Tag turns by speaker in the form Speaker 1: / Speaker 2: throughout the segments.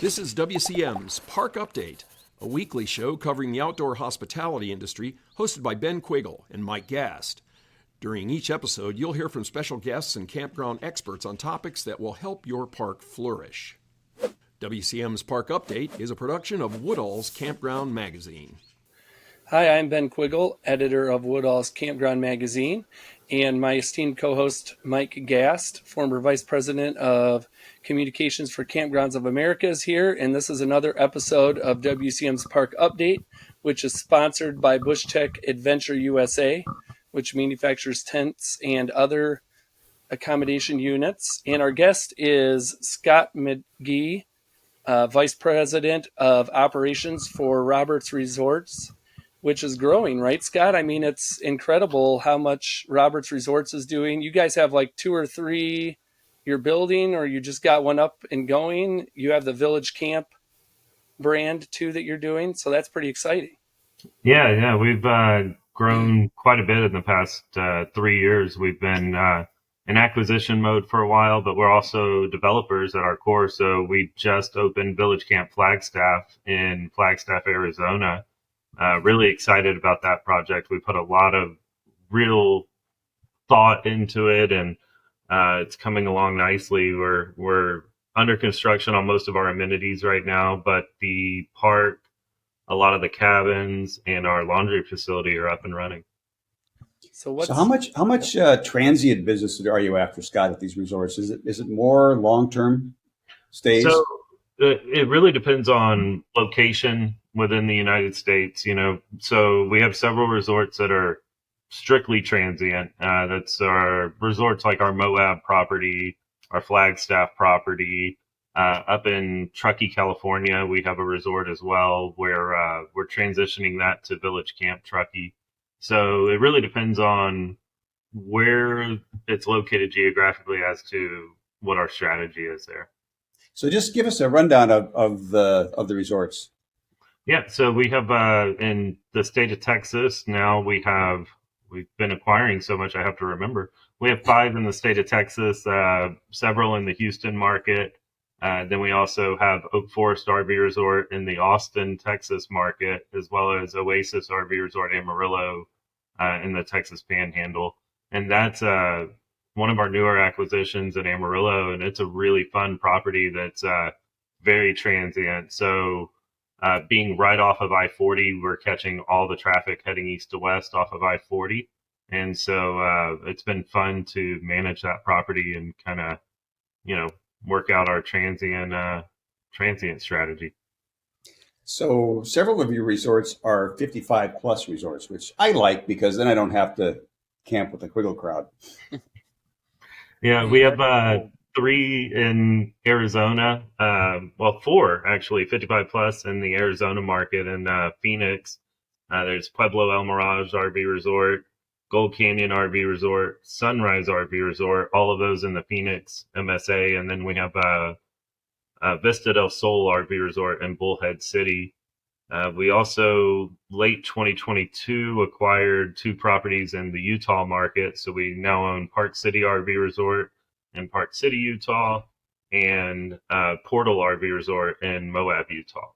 Speaker 1: This is WCM's Park Update, a weekly show covering the outdoor hospitality industry, hosted by Ben Quiggle and Mike Gast. During each episode, you'll hear from special guests and campground experts on topics that will help your park flourish. WCM's Park Update is a production of Woodall's Campground Magazine.
Speaker 2: Hi, I'm Ben Quiggle, editor of Woodall's Campground Magazine, and my esteemed co-host Mike Gast, former vice president of communications for Campgrounds of America, is here, and this is another episode of WCM's Park Update, which is sponsored by Bush Tech Adventure USA, which manufactures tents and other accommodation units. And our guest is Scott McGee, vice president of operations for Roberts Resorts, which is growing, right, Scott? I mean, it's incredible how much Roberts Resorts is doing. You guys have like 2 or 3 you're building, or you just got one up and going. You have the Village Camp brand too that you're doing, so that's pretty exciting.
Speaker 3: Yeah, we've grown quite a bit in the past 3 years. We've been in acquisition mode for a while, but we're also developers at our core. So we just opened Village Camp Flagstaff in Flagstaff, Arizona. Really excited about that project. We put a lot of real thought into it, and it's coming along nicely. We're under construction on most of our amenities right now, but the park, a lot of the cabins, and our laundry facility are up and running.
Speaker 4: So how much transient business are you after, Scott, at these resorts? Is it more long-term stays?
Speaker 3: So it really depends on location within the United States, So we have several resorts that are strictly transient. That's our resorts like our Moab property, our Flagstaff property. Up in Truckee, California, we have a resort as well where we're transitioning that to Village Camp Truckee. So it really depends on where it's located geographically as to what our strategy is there.
Speaker 4: So just give us a rundown of the resorts.
Speaker 3: Yeah, so we have in the state of Texas now we've been acquiring so much I have to remember. We have 5 in the state of Texas, several in the Houston market. Then we also have Oak Forest RV Resort in the Austin, Texas market, as well as Oasis RV Resort Amarillo in the Texas Panhandle. And that's one of our newer acquisitions in Amarillo, and it's a really fun property that's very transient. So being right off of I-40, we're catching all the traffic heading east to west off of I-40. And so it's been fun to manage that property and kind of, work out our transient strategy.
Speaker 4: So several of your resorts are 55 plus resorts, which I like because then I don't have to camp with the Quiggle crowd.
Speaker 3: Yeah, we have 3 in Arizona. 4 actually, 55 plus in the Arizona market in Phoenix. There's Pueblo El Mirage RV Resort, Gold Canyon RV Resort, Sunrise RV Resort, all of those in the Phoenix MSA. And then we have Vista del Sol RV Resort in Bullhead City. We also, late 2022, acquired 2 properties in the Utah market. So we now own Park City RV Resort in Park City, Utah, and Portal RV Resort in Moab, Utah.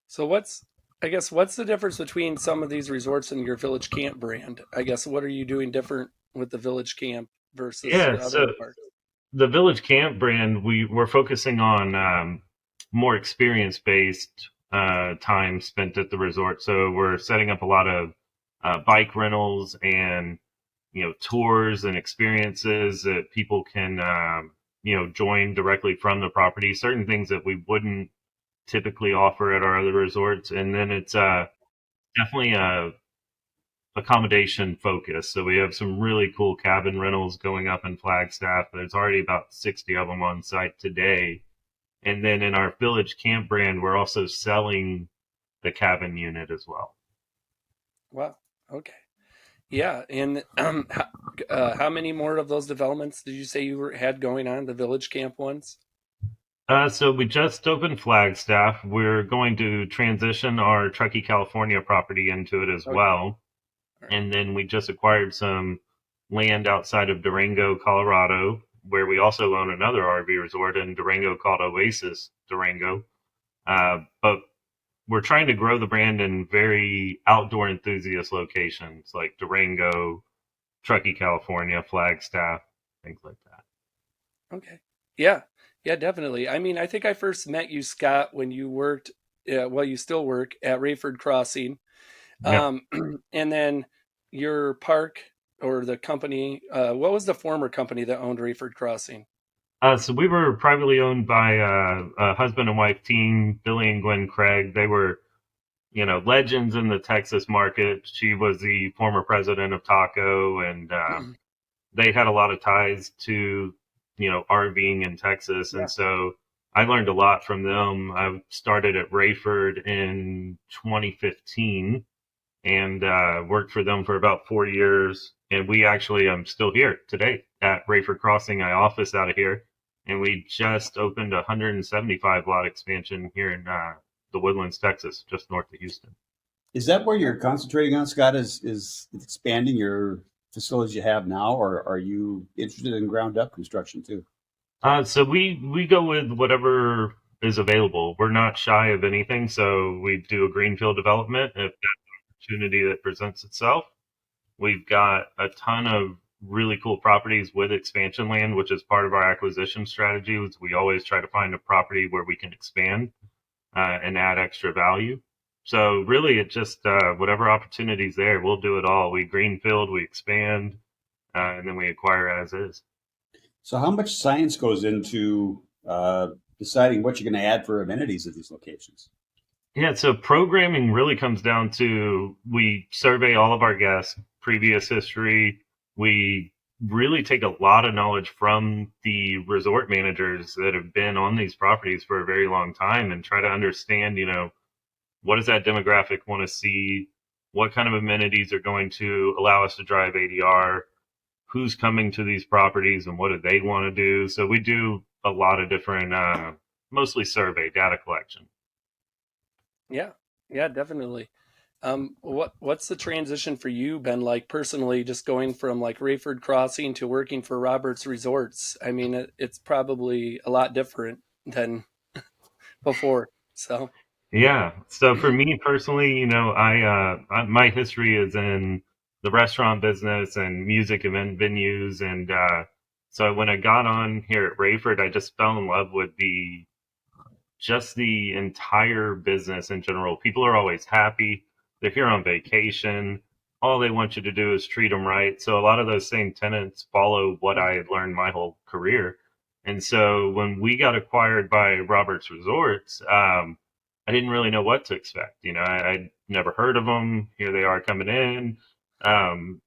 Speaker 2: So what's the difference between some of these resorts and your Village Camp brand? I guess what are you doing different with the Village Camp versus other parks?
Speaker 3: The Village Camp brand, we're focusing on more experience-based time spent at the resort. So we're setting up a lot of bike rentals and tours and experiences that people can join directly from the property. Certain things that we wouldn't typically offer at our other resorts, and then it's definitely a accommodation focus. So we have some really cool cabin rentals going up in Flagstaff. There's already about 60 of them on site today. And then in our Village Camp brand, we're also selling the cabin unit as well.
Speaker 2: Wow. Okay. Yeah. And how many more of those developments did you say you had going on, the Village Camp ones?
Speaker 3: So we just opened Flagstaff. We're going to transition our Truckee, California property into it as well. Right. And then we just acquired some land outside of Durango, Colorado. where we also own another RV resort in Durango called Oasis Durango. But we're trying to grow the brand in very outdoor enthusiast locations like Durango, Truckee, California, Flagstaff, things like that.
Speaker 2: Okay. Yeah. Yeah, definitely. I mean, I think I first met you, Scott, when you worked, well, you still work at Rayford Crossing.
Speaker 3: Yeah.
Speaker 2: And then your park or the company, what was the former company that owned Rayford Crossing?
Speaker 3: So we were privately owned by a husband and wife team, Billy and Gwen Craig. They were, legends in the Texas market. She was the former president of Taco, and they had a lot of ties to, RVing in Texas.
Speaker 2: Yeah.
Speaker 3: And so I learned a lot from them. I started at Rayford in 2015 and worked for them for about 4 years. And we actually, I'm still here today at Rayford Crossing. I office out of here. And we just opened a 175 lot expansion here in the Woodlands, Texas, just north of Houston.
Speaker 4: Is that where you're concentrating on, Scott? Is expanding your facilities you have now, or are you interested in ground up construction too?
Speaker 3: So we go with whatever is available. We're not shy of anything. So we do a greenfield development if that opportunity that presents itself. We've got a ton of really cool properties with expansion land, which is part of our acquisition strategy. We always try to find a property where we can expand and add extra value. So really, it just whatever opportunity's there, we'll do it all. We greenfield, we expand, and then we acquire as is.
Speaker 4: So, how much science goes into deciding what you're going to add for amenities at these locations?
Speaker 3: Yeah, so programming really comes down to we survey all of our guests, previous history. We really take a lot of knowledge from the resort managers that have been on these properties for a very long time and try to understand, what does that demographic want to see? What kind of amenities are going to allow us to drive ADR? Who's coming to these properties and what do they want to do? So we do a lot of different, mostly survey data collection.
Speaker 2: Yeah. Yeah, definitely. What's the transition for you been like personally, just going from like Rayford Crossing to working for Roberts Resorts? I mean, it's probably a lot different before. So
Speaker 3: Yeah. So for me personally, my history is in the restaurant business and music event venues. And so when I got on here at Rayford, I just fell in love with the entire business in general. People are always happy. They're here on vacation. All they want you to do is treat them right. So a lot of those same tenets follow what I had learned my whole career. And so when we got acquired by Roberts Resorts, I didn't really know what to expect. I'd never heard of them. Here they are coming in. Um,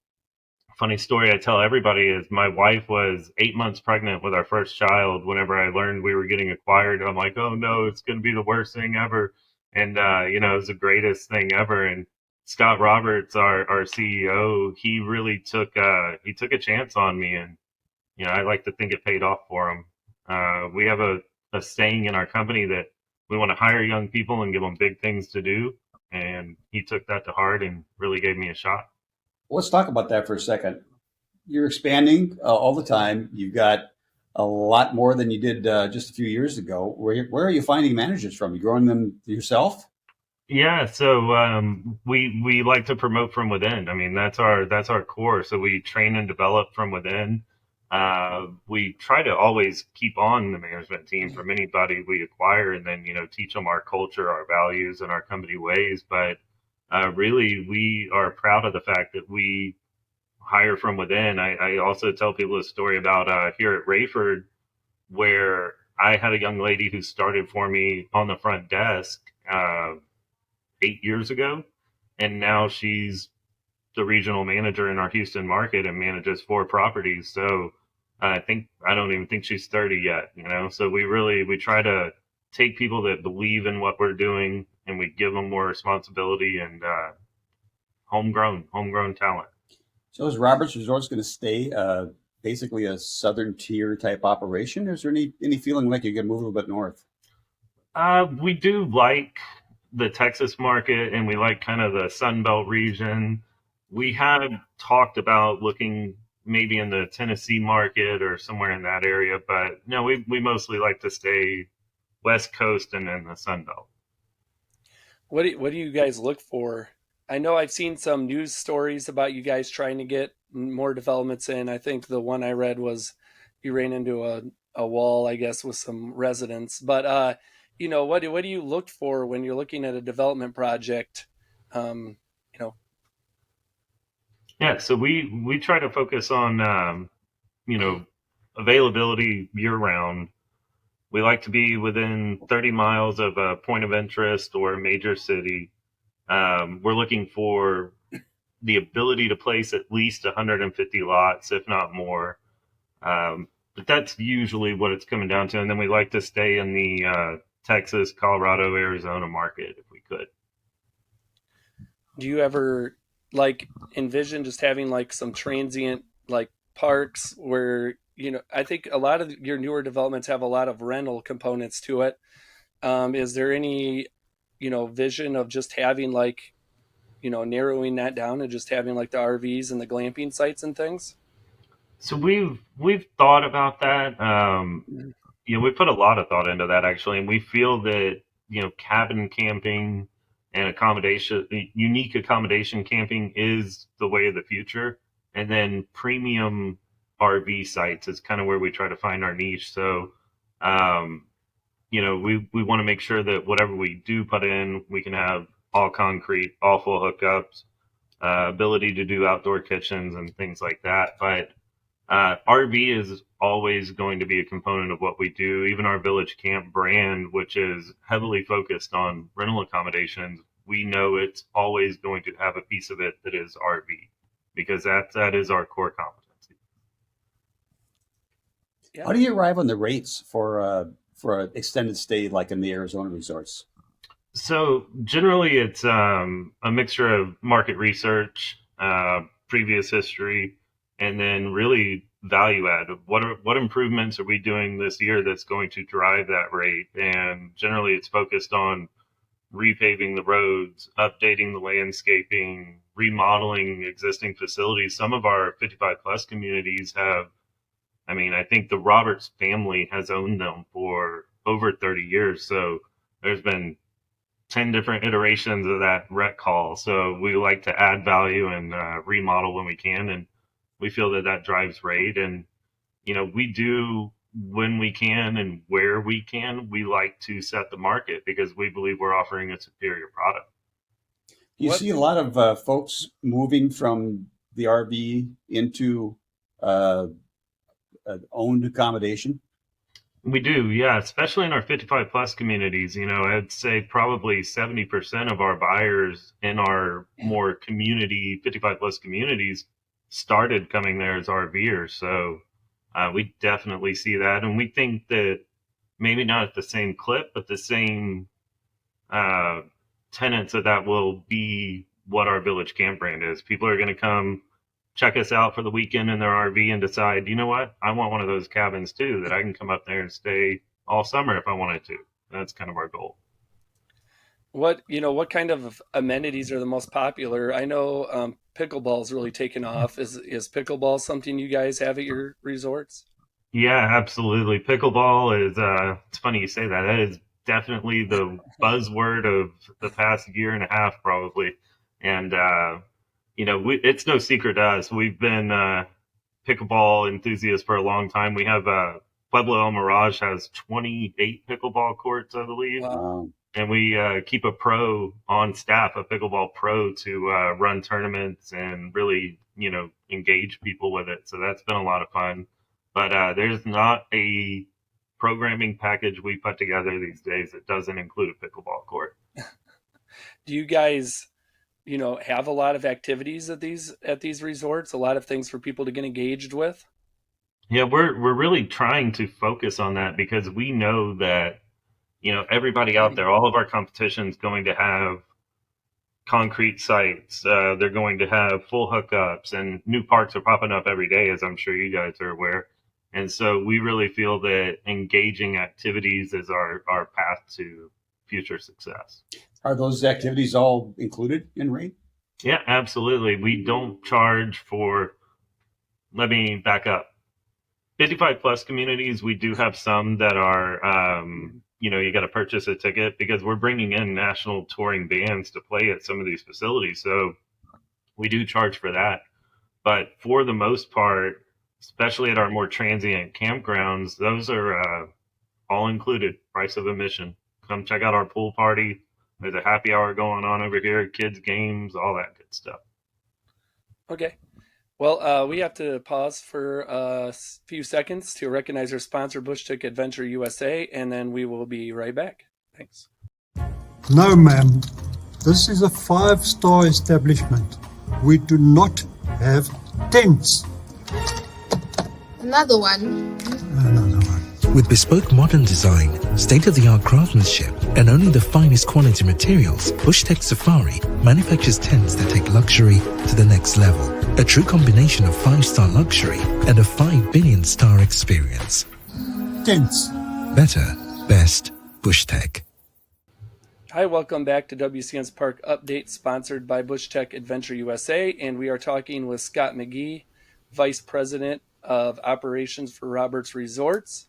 Speaker 3: Funny story I tell everybody is my wife was 8 months pregnant with our first child whenever I learned we were getting acquired. I'm like, oh no, it's going to be the worst thing ever. And, it was the greatest thing ever. And Scott Roberts, our CEO, he really took a chance on me. And, I like to think it paid off for him. We have a saying in our company that we want to hire young people and give them big things to do. And he took that to heart and really gave me a shot.
Speaker 4: Let's talk about that for a second. You're expanding all the time. You've got a lot more than you did just a few years ago. Where are you finding managers from? You growing them yourself?
Speaker 3: Yeah, so we like to promote from within. I mean, that's our core. So we train and develop from within. We try to always keep on the management team from anybody we acquire, and then teach them our culture, our values, and our company ways. But really, we are proud of the fact that we hire from within. I also tell people a story about here at Rayford, where I had a young lady who started for me on the front desk 8 years ago, and now she's the regional manager in our Houston market and manages 4 properties. So I don't even think she's 30 yet. So we try to take people that believe in what we're doing and we give them more responsibility and homegrown talent.
Speaker 4: So is Roberts Resorts going to stay basically a southern tier type operation? Or is there any feeling like you can move a little bit north?
Speaker 3: We do like the Texas market and we like kind of the Sun Belt region. We have talked about looking maybe in the Tennessee market or somewhere in that area. But no, we mostly like to stay West Coast and in the Sun Belt.
Speaker 2: What do you guys look for? I know I've seen some news stories about you guys trying to get more developments in. I think the one I read was you ran into a wall, I guess, with some residents. But what do you look for when you're looking at a development project? Um, you know,
Speaker 3: Yeah, so we try to focus on availability year round. We like to be within 30 miles of a point of interest or a major city. We're looking for the ability to place at least 150 lots, if not more. But that's usually what it's coming down to. And then we like to stay in the Texas, Colorado, Arizona market if we could.
Speaker 2: do you ever like envision just having like some transient like parks where I think a lot of your newer developments have a lot of rental components to it. Is there any vision of just having like narrowing that down and just having like the RVs and the glamping sites and things?
Speaker 3: So we've thought about that.
Speaker 2: Mhm.
Speaker 3: We put a lot of thought into that actually, and we feel that cabin camping and unique accommodation camping is the way of the future, and then premium RV sites is kind of where we try to find our niche. So, um, we want to make sure that whatever we do put in, we can have all concrete, all full hookups, ability to do outdoor kitchens and things like that. But RV is always going to be a component of what we do. Even our Village Camp brand, which is heavily focused on rental accommodations, we know it's always going to have a piece of it that is RV because that is our core competency.
Speaker 2: Yeah.
Speaker 4: How do you arrive on the rates for an extended stay like in the Arizona resorts?
Speaker 3: So generally, it's a mixture of market research, previous history, and then really value add. What improvements are we doing this year that's going to drive that rate? And generally, it's focused on repaving the roads, updating the landscaping, remodeling existing facilities. Some of our 55 plus communities have, I mean, I think the Roberts family has owned them for over 30 years. So there's been 10 different iterations of that rec hall. So we like to add value and remodel when we can. And we feel that that drives rate. And, we do when we can and where we can, we like to set the market because we believe we're offering a superior product.
Speaker 4: Do you
Speaker 2: What
Speaker 4: see a lot of folks moving from the RV into uh, owned accommodation?
Speaker 3: We do, yeah, especially in our 55 plus communities. I'd say probably 70% of our buyers in our more community 55 plus communities started coming there as RVers. So we definitely see that. And we think that maybe not at the same clip, but the same uh, tenets of that will be what our Village Camp brand is. People are going to come check us out for the weekend in their RV and decide, you know what, I want one of those cabins too that I can come up there and stay all summer if I wanted to. That's kind of our goal.
Speaker 2: what kind of amenities are the most popular? I know pickleball's really taken off. Is pickleball something you guys have at your resorts?
Speaker 3: Yeah, absolutely. Pickleball is, it's funny you say that. That is definitely the buzzword of the past year and a half, probably. And, it's no secret to us. We've been pickleball enthusiasts for a long time. We have Pueblo El Mirage has 28 pickleball courts, I believe.
Speaker 2: Wow.
Speaker 3: And we keep a pro on staff, a pickleball pro, to run tournaments and really, engage people with it. So that's been a lot of fun. But there's not a programming package we put together these days that doesn't include a pickleball court.
Speaker 2: Do you guys, have a lot of activities at these resorts? A lot of things for people to get engaged with?
Speaker 3: Yeah, we're really trying to focus on that because we know that everybody out there, all of our competition is going to have concrete sites. They're going to have full hookups, and new parks are popping up every day, as I'm sure you guys are aware. And so we really feel that engaging activities is our path to future success.
Speaker 4: Are those activities all included in rate?
Speaker 3: Yeah, absolutely. We don't charge for let me back up. 55 plus communities, we do have some that are, you got to purchase a ticket because we're bringing in national touring bands to play at some of these facilities. So we do charge for that. But for the most part, especially at our more transient campgrounds, those are all included, price of admission. Come check out our pool party. There's a happy hour going on over here, kids' games, all that good stuff.
Speaker 2: Okay. Well, we have to pause for a few seconds to recognize our sponsor, Bush Tech Adventure USA, and then we will be right back. Thanks.
Speaker 5: No, ma'am. This is a 5-star establishment. We do not have tents.
Speaker 6: Another one.
Speaker 5: Another one.
Speaker 7: With bespoke modern design, state-of-the-art craftsmanship, and only the finest quality materials, Bush Tech Safari manufactures tents that take luxury to the next level. A true combination of 5-star luxury and a 5 billion star experience.
Speaker 5: Tents.
Speaker 7: Better, best, Bush Tech.
Speaker 2: Hi, welcome back to WCM's Park Update, sponsored by Bush Tech Adventure USA, and we are talking with Scott McGee, Vice President of Operations for Roberts Resorts.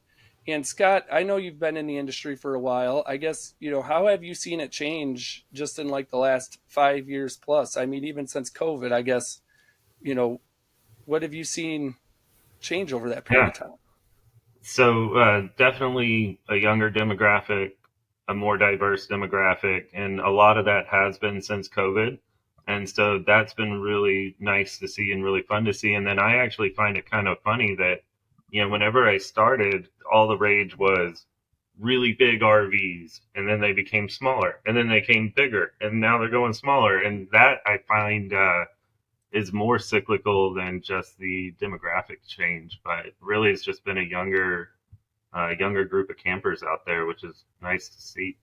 Speaker 2: And Scott, I know you've been in the industry for a while. I guess, how have you seen it change just in like the last 5 years plus? I mean, even since COVID, I guess, what have you seen change over that period of time?
Speaker 3: So definitely a younger demographic, a more diverse demographic, and a lot of that has been since COVID. And so that's been really nice to see and really fun to see. And then I actually find it kind of funny that, whenever I started, all the rage was really big RVs, and then they became smaller, and then they came bigger, and now they're going smaller. And that I find is more cyclical than just the demographic change. But really, it's just been a younger group of campers out there, which is nice to see.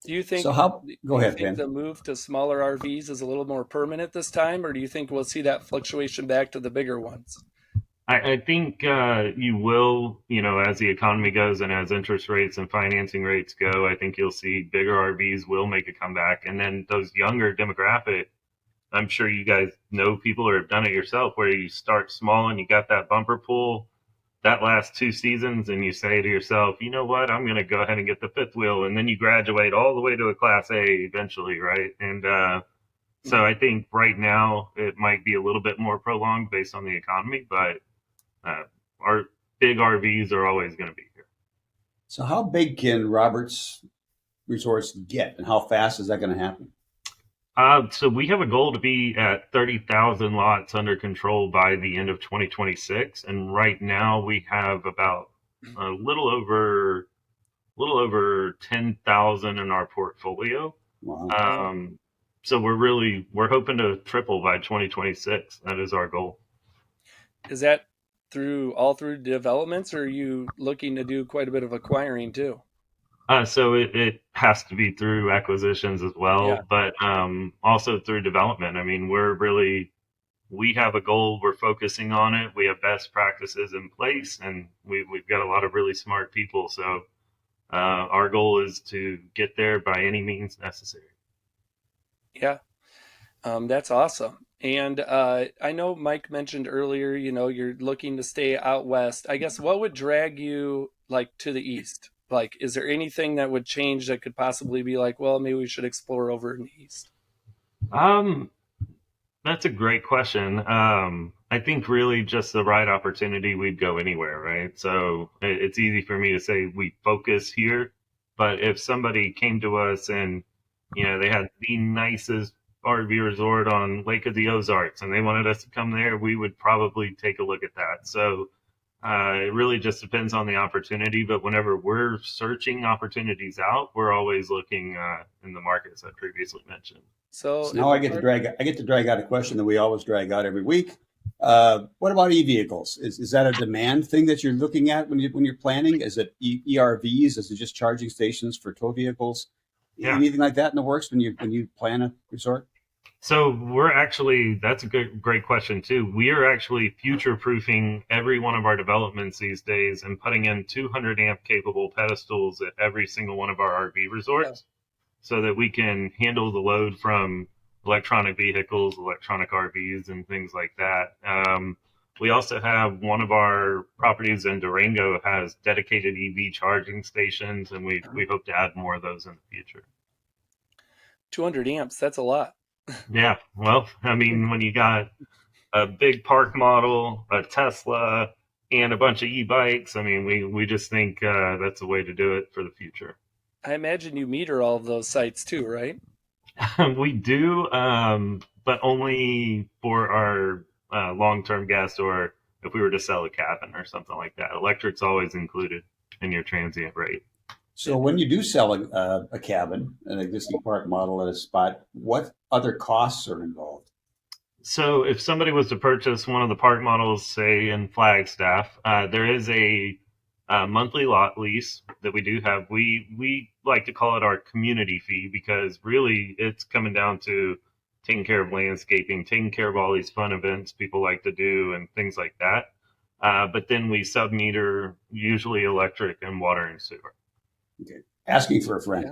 Speaker 2: Do you think?
Speaker 4: Go ahead, Ben.
Speaker 2: The move to smaller RVs is a little more permanent this time, or do you think we'll see that fluctuation back to the bigger ones?
Speaker 3: I think you will, as the economy goes and as interest rates and financing rates go, I think you'll see bigger RVs will make a comeback. And then those younger demographic, I'm sure you guys know people or have done it yourself, where you start small and you got that bumper pool that last 2 seasons, and you say to yourself, you know what, I'm going to go ahead and get the fifth wheel. And then you graduate all the way to a Class A eventually, right? And so I think right now it might be a little bit more prolonged based on the economy, but our big RVs are always going to be here.
Speaker 4: So how big can Roberts Resorts get, and how fast is that going to happen?
Speaker 3: So we have a goal to be at 30,000 lots under control by the end of 2026, and right now we have about a little over 10,000 in our portfolio.
Speaker 4: Wow.
Speaker 3: So we're hoping to triple by 2026. That is our goal.
Speaker 2: Is that all through developments, or are you looking to do quite a bit of acquiring too?
Speaker 3: So it has to be through acquisitions as well, but also through development. I mean, we have a goal. We're focusing on it. We have best practices in place, and we've got a lot of really smart people. So our goal is to get there by any means necessary.
Speaker 2: Yeah, that's awesome. And I know Mike mentioned earlier, you're looking to stay out west. I guess what would drag you to the east? Is there anything that would change that could possibly be well, maybe we should explore over in the east?
Speaker 3: That's a great question. I think really just the right opportunity, we'd go anywhere, right? So it's easy for me to say we focus here, but if somebody came to us and, they had the nicest RV resort on Lake of the Ozarks and they wanted us to come there, we would probably take a look at that. So it really just depends on the opportunity, but whenever we're searching opportunities out, we're always looking in the markets I previously mentioned.
Speaker 4: So now I get to drag out a question that we always drag out every week. What about e-vehicles? Is that a demand thing that you're looking at when you're planning? Is it ERVs? Is it just charging stations for tow vehicles? Yeah. Anything like that in the works when you plan a resort?
Speaker 3: So that's a great question too. We are actually future-proofing every one of our developments these days and putting in 200 amp capable pedestals at every single one of our RV resorts, so that we can handle the load from electronic vehicles, electronic RVs, and things like that. We also have one of our properties in Durango has dedicated EV charging stations, and we hope to add more of those in the future.
Speaker 2: 200 amps, that's a lot.
Speaker 3: Yeah, well, I mean, when you got a big park model, a Tesla, and a bunch of e-bikes, I mean, we just think that's a way to do it for the future.
Speaker 2: I imagine you meter all of those sites too, right?
Speaker 3: We do, but only for our long-term guests, or if we were to sell a cabin or something like that. Electric's always included in your transient rate.
Speaker 4: So when you do sell a cabin, an existing park model at a spot, what other costs are involved?
Speaker 3: So if somebody was to purchase one of the park models, say in Flagstaff, there is a monthly lot lease that we do have. We like to call it our community fee, because really it's coming down to taking care of landscaping, taking care of all these fun events people like to do and things like that. But then we sub-meter usually electric and water and sewer.
Speaker 4: Okay. Asking for a friend.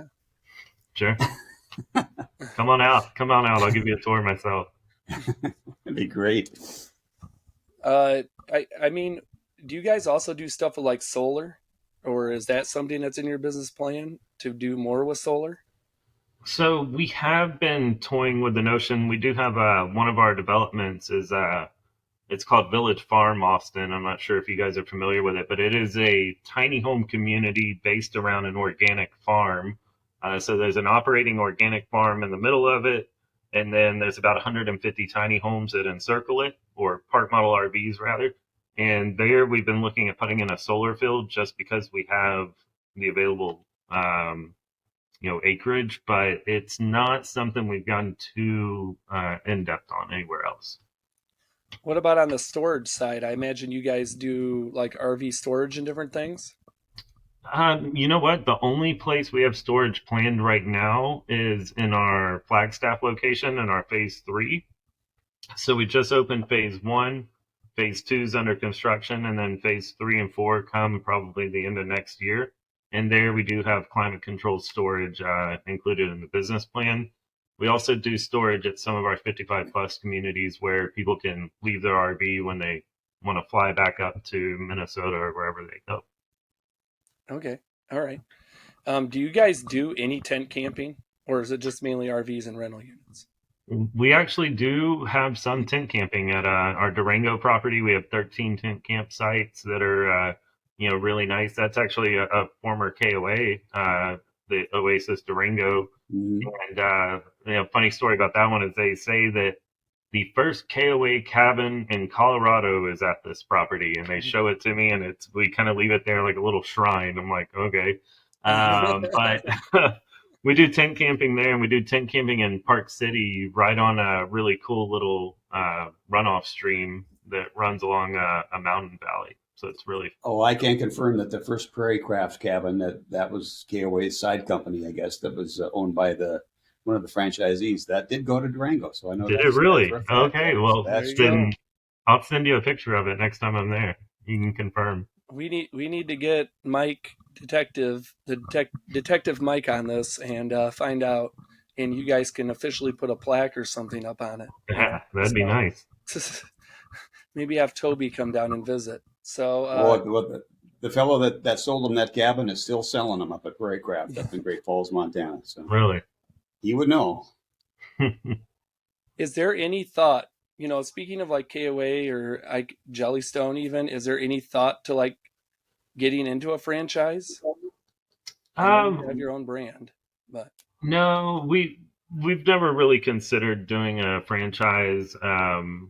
Speaker 2: Yeah.
Speaker 3: Sure. Come on out. I'll give you a tour myself.
Speaker 4: That'd be great.
Speaker 2: I mean, do you guys also do stuff with like solar, or is that something that's in your business plan to do more with solar?
Speaker 3: So we have been toying with the notion. We do have one of our developments is it's called Village Farm Austin. I'm not sure if you guys are familiar with it, but it is a tiny home community based around an organic farm. So there's an operating organic farm in the middle of it, and then there's about 150 tiny homes that encircle it, or park model RVs rather. And there we've been looking at putting in a solar field just because we have the available acreage, but it's not something we've gone too in depth on anywhere else.
Speaker 2: What about on the storage side? I imagine you guys do like RV storage and different things.
Speaker 3: You know what? The only place we have storage planned right now is in our Flagstaff location in our phase 3. So we just opened phase 1. Phase 2 is under construction, and then phase 3 and 4 come probably the end of next year. And there we do have climate controlled storage included in the business plan. We also do storage at some of our 55 plus communities where people can leave their RV when they want to fly back up to Minnesota or wherever they go.
Speaker 2: Okay. All right. Do you guys do any tent camping, or is it just mainly RVs and rental units?
Speaker 3: We actually do have some tent camping at our Durango property. We have 13 tent campsites that are, really nice. That's actually a former KOA, the Oasis Durango.
Speaker 4: Mm-hmm.
Speaker 3: And, funny story about that one is they say that the first KOA cabin in Colorado is at this property, and they show it to me, and we kind of leave it there like a little shrine. I'm like, okay. But we do tent camping there, and we do tent camping in Park City, right on a really cool little runoff stream that runs along a mountain valley. So it's really
Speaker 4: Oh, I can confirm that the first Prairie Crafts cabin that was KOA's side company, I guess, that was owned by one of the franchisees, that did go to Durango. So I know.
Speaker 3: Did it really? Okay, well,
Speaker 4: that's
Speaker 3: then I'll send you a picture of it next time I'm there. You can confirm.
Speaker 2: We need to get Mike, detective Mike on this and find out, and you guys can officially put a plaque or something up on it.
Speaker 3: Yeah, that'd be nice.
Speaker 2: Maybe have Toby come down and visit. So
Speaker 4: the fellow that sold him that cabin is still selling them up at Prairie Craft up in Great Falls, Montana. So
Speaker 3: really,
Speaker 4: he would know.
Speaker 2: Is there any thought, speaking of like KOA or like Jellystone even, is there any thought to like getting into a franchise? You have your own brand, but
Speaker 3: no, we've never really considered doing a franchise.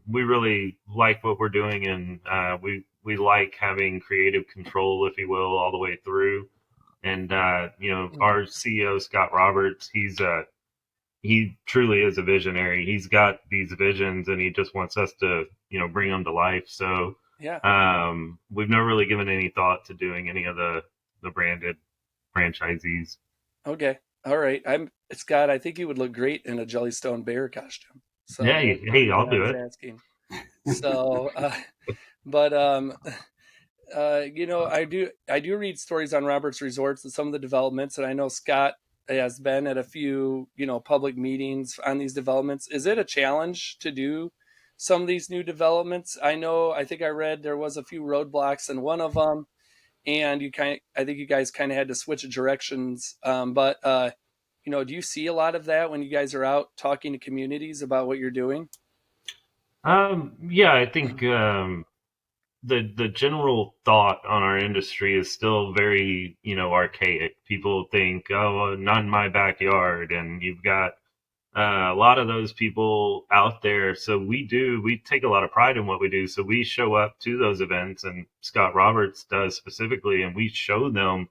Speaker 3: We really like what we're doing, and we like having creative control, if you will, all the way through. And our CEO Scott Roberts, he truly is a visionary. He's got these visions, and he just wants us to bring them to life. So
Speaker 2: yeah,
Speaker 3: we've never really given any thought to doing any of the branded franchisees.
Speaker 2: Okay. All right. Scott, I think you would look great in a Jellystone bear costume. So
Speaker 3: yeah, hey, I'll do it.
Speaker 2: Asking. So, but I do read stories on Roberts Resorts and some of the developments, and I know Scott has been at a few public meetings on these developments. Is it a challenge to do some of these new developments. I think I read there was a few roadblocks in one of them, and I think you guys kind of had to switch directions. But do you see a lot of that when you guys are out talking to communities about what you're doing?
Speaker 3: Yeah, I think the general thought on our industry is still very, archaic. People think, oh, well, not in my backyard, and you've got a lot of those people out there. So we take a lot of pride in what we do. So we show up to those events, and Scott Roberts does specifically, and we show them,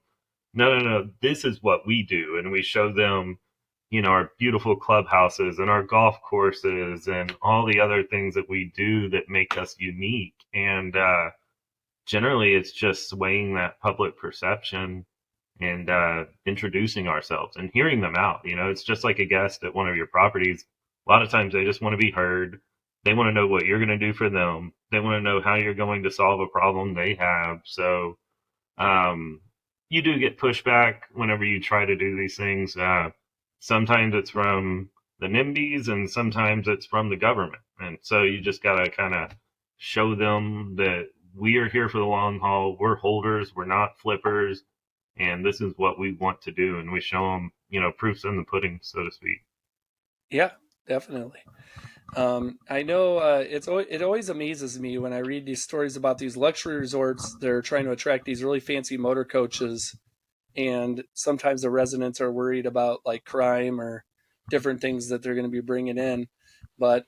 Speaker 3: no, this is what we do, and we show them, our beautiful clubhouses and our golf courses and all the other things that we do that make us unique. And generally, it's just swaying that public perception and introducing ourselves and hearing them out. It's just like a guest at one of your properties. A lot of times they just want to be heard. They want to know what you're going to do for them. They want to know how you're going to solve a problem they have. So you do get pushback whenever you try to do these things. Sometimes it's from the NIMBYs and sometimes it's from the government. And so you just got to kind of show them that we are here for the long haul. We're holders. We're not flippers. And this is what we want to do. And we show them, proofs in the pudding, so to speak.
Speaker 2: Yeah, definitely. I know it always amazes me when I read these stories about these luxury resorts. They're trying to attract these really fancy motor coaches. And sometimes the residents are worried about like crime or different things that they're going to be bringing in. But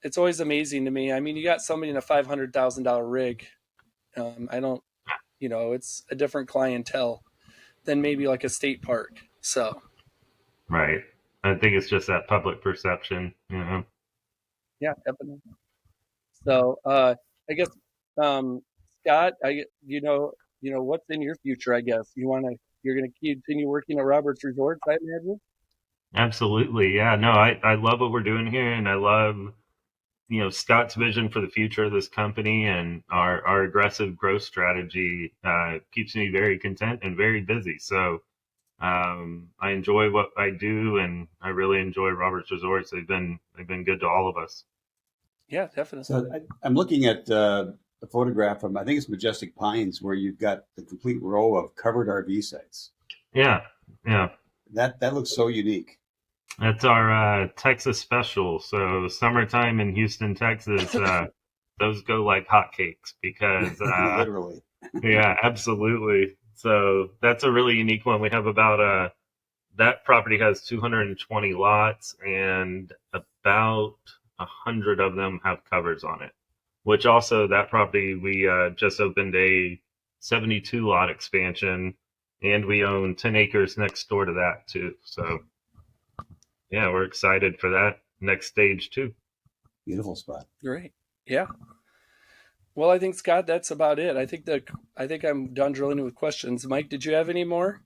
Speaker 2: it's always amazing to me. I mean, you got somebody in a $500,000 rig. It's a different clientele than maybe like a state park. So.
Speaker 3: Right. I think it's just that public perception,
Speaker 2: Yeah, definitely. So I guess, Scott, what's in your future, I guess? You're going to continue working at Roberts Resorts, I imagine?
Speaker 3: Absolutely. Yeah. No, I love what we're doing here, and I love, Scott's vision for the future of this company, and our aggressive growth strategy keeps me very content and very busy. So I enjoy what I do, and I really enjoy Roberts Resorts. They've been good to all of us.
Speaker 2: Yeah, definitely.
Speaker 4: So I'm looking at the photograph from, I think it's Majestic Pines, where you've got the complete row of covered RV sites.
Speaker 3: Yeah.
Speaker 4: That looks so unique.
Speaker 3: That's our Texas special. So summertime in Houston, Texas, those go like hotcakes because
Speaker 4: literally.
Speaker 3: Yeah, absolutely. So that's a really unique one. We have about that property has 220 lots, and about 100 of them have covers on it. Which also, that property, we just opened a 72 lot expansion, and we own 10 acres next door to that too. So yeah, we're excited for that next stage too.
Speaker 4: Beautiful spot.
Speaker 2: Great. Yeah. Well, I think, Scott, that's about it. I think I'm done drilling with questions. Mike, did you have any more?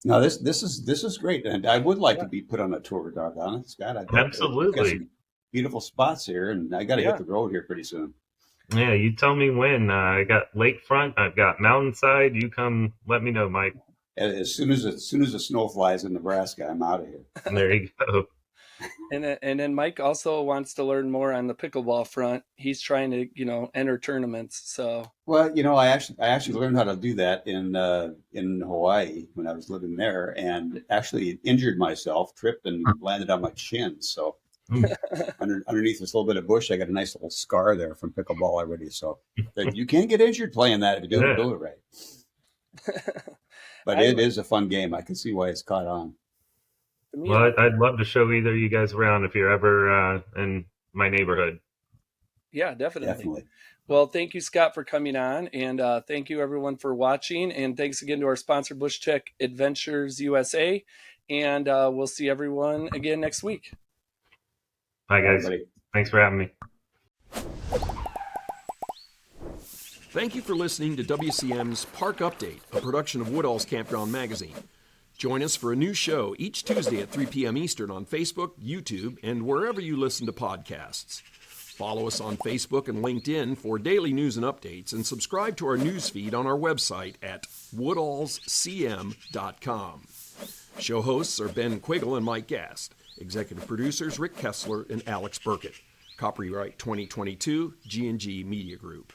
Speaker 4: No, this is great, and I would like to be put on a tour, doggone it, Scott.
Speaker 3: Absolutely.
Speaker 4: Got some beautiful spots here, and I got to hit the road here pretty soon.
Speaker 3: Yeah, you tell me when. I got lakefront. I've got mountainside. You come, let me know, Mike.
Speaker 4: As soon as the snow flies in Nebraska, I'm out of here.
Speaker 3: There you go.
Speaker 2: And then Mike also wants to learn more on the pickleball front. He's trying to enter tournaments. So
Speaker 4: well, I actually learned how to do that in Hawaii when I was living there, and actually injured myself, tripped and landed on my chin. So underneath this little bit of bush, I got a nice little scar there from pickleball already. So you can't get injured playing that if you don't do it right. But it is a fun game. I can see why it's caught on.
Speaker 3: Well, I'd love to show either of you guys around if you're ever in my neighborhood.
Speaker 2: Yeah, definitely. Well, thank you, Scott, for coming on. And thank you, everyone, for watching. And thanks again to our sponsor, Bush Tech Adventures USA. And we'll see everyone again next week.
Speaker 3: Bye, guys. Everybody. Thanks for having me.
Speaker 1: Thank you for listening to WCM's Park Update, a production of Woodall's Campground Magazine. Join us for a new show each Tuesday at 3 p.m. Eastern on Facebook, YouTube, and wherever you listen to podcasts. Follow us on Facebook and LinkedIn for daily news and updates, and subscribe to our news feed on our website at woodallscm.com. Show hosts are Ben Quiggle and Mike Gast. Executive producers Rick Kessler and Alex Burkett. Copyright 2022, G&G Media Group.